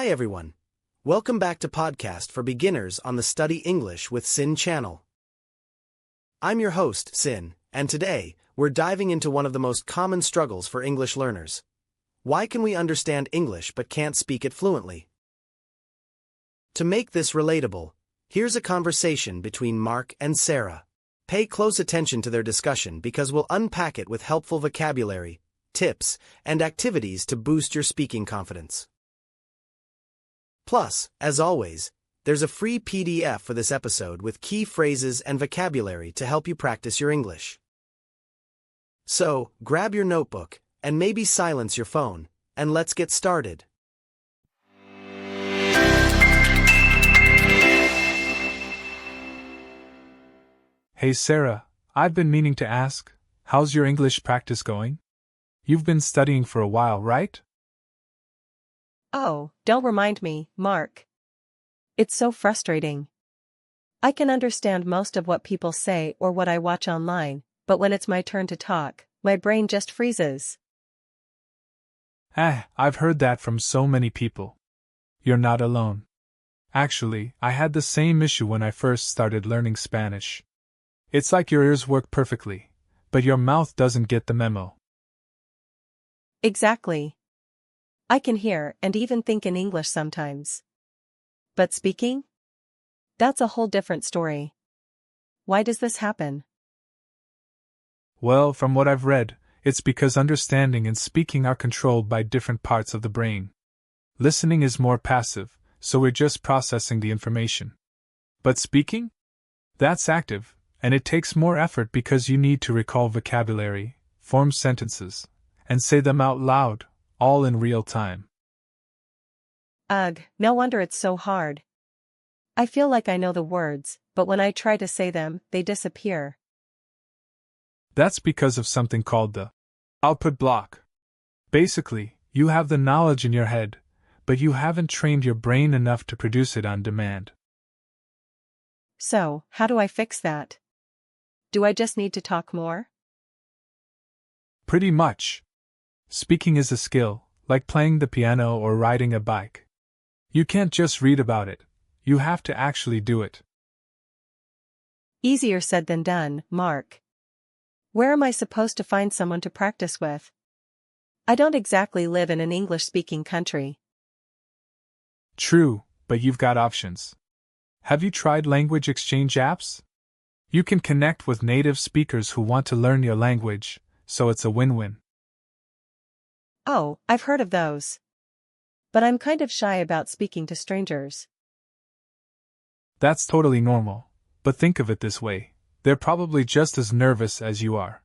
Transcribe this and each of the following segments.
Hi everyone. Welcome back to Podcast for Beginners on the Study English with Sin channel. I'm your host, Sin, and today, we're diving into one of the most common struggles for English learners. Why can we understand English but can't speak it fluently? To make this relatable, here's a conversation between Mark and Sarah. Pay close attention to their discussion because we'll unpack it with helpful vocabulary, tips, and activities to boost your speaking confidence. Plus, as always, there's a free PDF for this episode with key phrases and vocabulary to help you practice your English. So, grab your notebook, and maybe silence your phone, and let's get started. Hey Sarah, I've been meaning to ask, how's your English practice going? You've been studying for a while, right? Oh, don't remind me, Mark. It's so frustrating. I can understand most of what people say or what I watch online, but when it's my turn to talk, my brain just freezes. I've heard that from so many people. You're not alone. Actually, I had the same issue when I first started learning Spanish. It's like your ears work perfectly, but your mouth doesn't get the memo. Exactly. I can hear and even think in English sometimes. But speaking? That's a whole different story. Why does this happen? Well, from what I've read, it's because understanding and speaking are controlled by different parts of the brain. Listening is more passive, so we're just processing the information. But speaking? That's active, and it takes more effort because you need to recall vocabulary, form sentences, and say them out loud, all in real time. Ugh, no wonder it's so hard. I feel like I know the words, but when I try to say them, they disappear. That's because of something called the output block. Basically, you have the knowledge in your head, but you haven't trained your brain enough to produce it on demand. So, how do I fix that? Do I just need to talk more? Pretty much. Speaking is a skill, like playing the piano or riding a bike. You can't just read about it, you have to actually do it. Easier said than done, Mark. Where am I supposed to find someone to practice with? I don't exactly live in an English-speaking country. True, but you've got options. Have you tried language exchange apps? You can connect with native speakers who want to learn your language, so it's a win-win. Oh, I've heard of those. But I'm kind of shy about speaking to strangers. That's totally normal, but think of it this way, they're probably just as nervous as you are.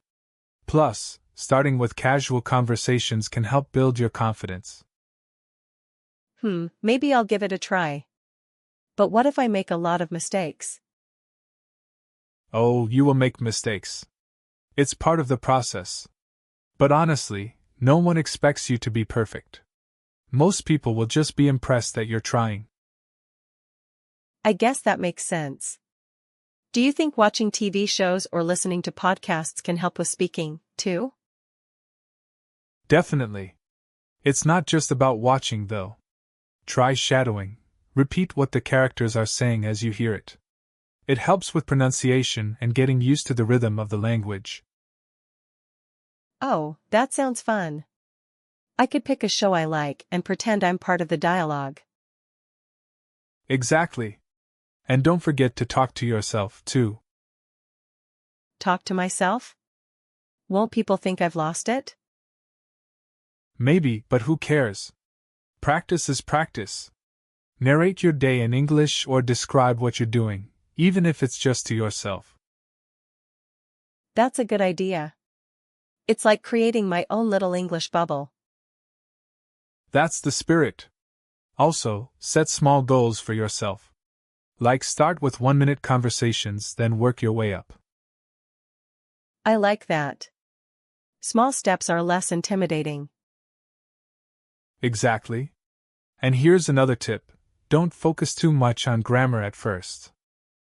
Plus, starting with casual conversations can help build your confidence. Maybe I'll give it a try. But what if I make a lot of mistakes? Oh, you will make mistakes. It's part of the process. But honestly, no one expects you to be perfect. Most people will just be impressed that you're trying. I guess that makes sense. Do you think watching TV shows or listening to podcasts can help with speaking, too? Definitely. It's not just about watching, though. Try shadowing. Repeat what the characters are saying as you hear it. It helps with pronunciation and getting used to the rhythm of the language. Oh, that sounds fun. I could pick a show I like and pretend I'm part of the dialogue. Exactly. And don't forget to talk to yourself, too. Talk to myself? Won't people think I've lost it? Maybe, but who cares? Practice is practice. Narrate your day in English or describe what you're doing, even if it's just to yourself. That's a good idea. It's like creating my own little English bubble. That's the spirit. Also, set small goals for yourself. Like start with 1-minute conversations, then work your way up. I like that. Small steps are less intimidating. Exactly. And here's another tip. Don't focus too much on grammar at first.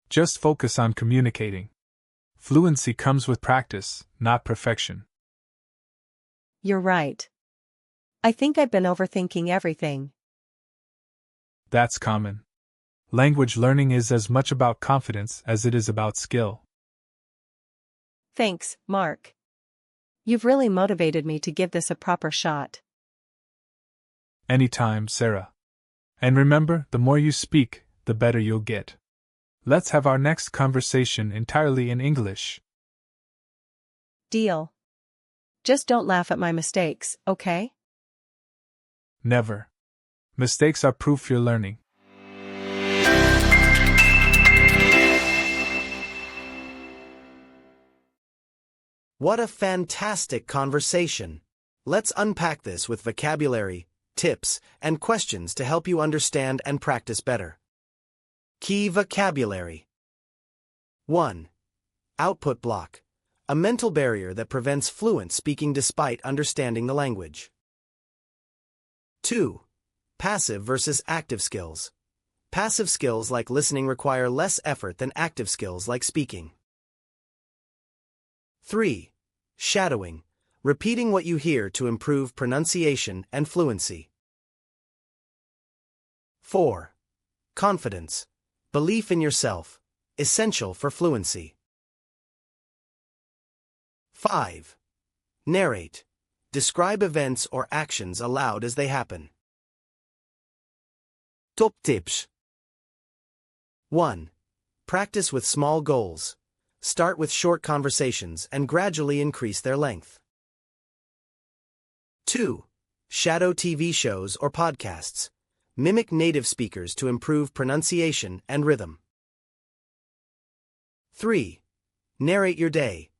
Just focus on communicating. Fluency comes with practice, not perfection. You're right. I think I've been overthinking everything. That's common. Language learning is as much about confidence as it is about skill. Thanks, Mark. You've really motivated me to give this a proper shot. Anytime, Sarah. And remember, the more you speak, the better you'll get. Let's have our next conversation entirely in English. Deal. Just don't laugh at my mistakes, okay? Never. Mistakes are proof you're learning. What a fantastic conversation! Let's unpack this with vocabulary, tips, and questions to help you understand and practice better. Key vocabulary. 1. Output block. A mental barrier that prevents fluent speaking despite understanding the language. 2. Passive versus active skills. Passive skills like listening require less effort than active skills like speaking. 3. Shadowing. Repeating what you hear to improve pronunciation and fluency. 4. Confidence. Belief in yourself. Essential for fluency. 5. Narrate. Describe events or actions aloud as they happen. Top tips. 1. Practice with small goals. Start with short conversations and gradually increase their length. 2. Shadow TV shows or podcasts. Mimic native speakers to improve pronunciation and rhythm. 3. Narrate your day.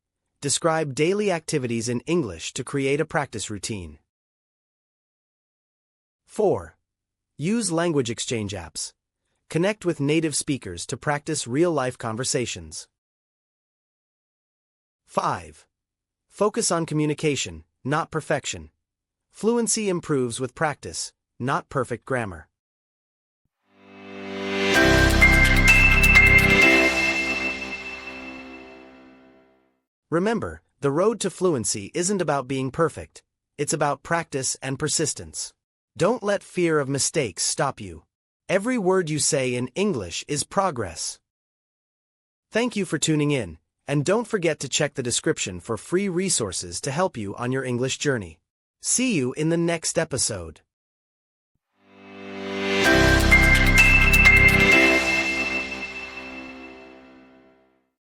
Describe daily activities in English to create a practice routine. 4. Use language exchange apps. Connect with native speakers to practice real-life conversations. 5. Focus on communication, not perfection. Fluency improves with practice, not perfect grammar. Remember, the road to fluency isn't about being perfect. It's about practice and persistence. Don't let fear of mistakes stop you. Every word you say in English is progress. Thank you for tuning in, and don't forget to check the description for free resources to help you on your English journey. See you in the next episode.